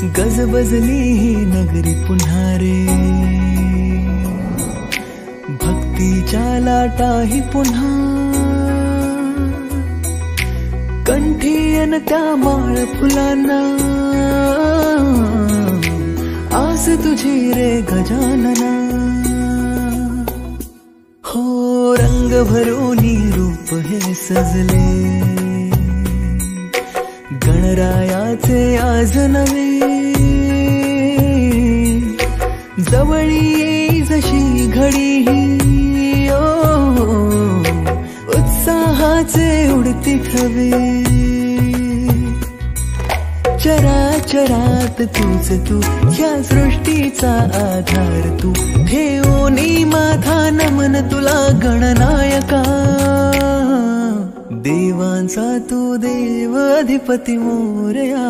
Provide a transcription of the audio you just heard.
गजबजली ही नगरी पुन्हा रे, भक्तीच्या लाटाही पुन्हा, कंठी अन त्या माळ फुलांना, आस तुझी रे गजानना। हो रंग भरोनी रूप हे सजले, गणरायाचे आज नवे, जवळी येई जशी घडी ही, उत्साहाचे उडती थवे। चराचरात तूच तू, या सृष्टीचा आधार तू, ठेवोनी माझा नमन तुला गणनायका। देवांचा तू देव अधिपती मोरया।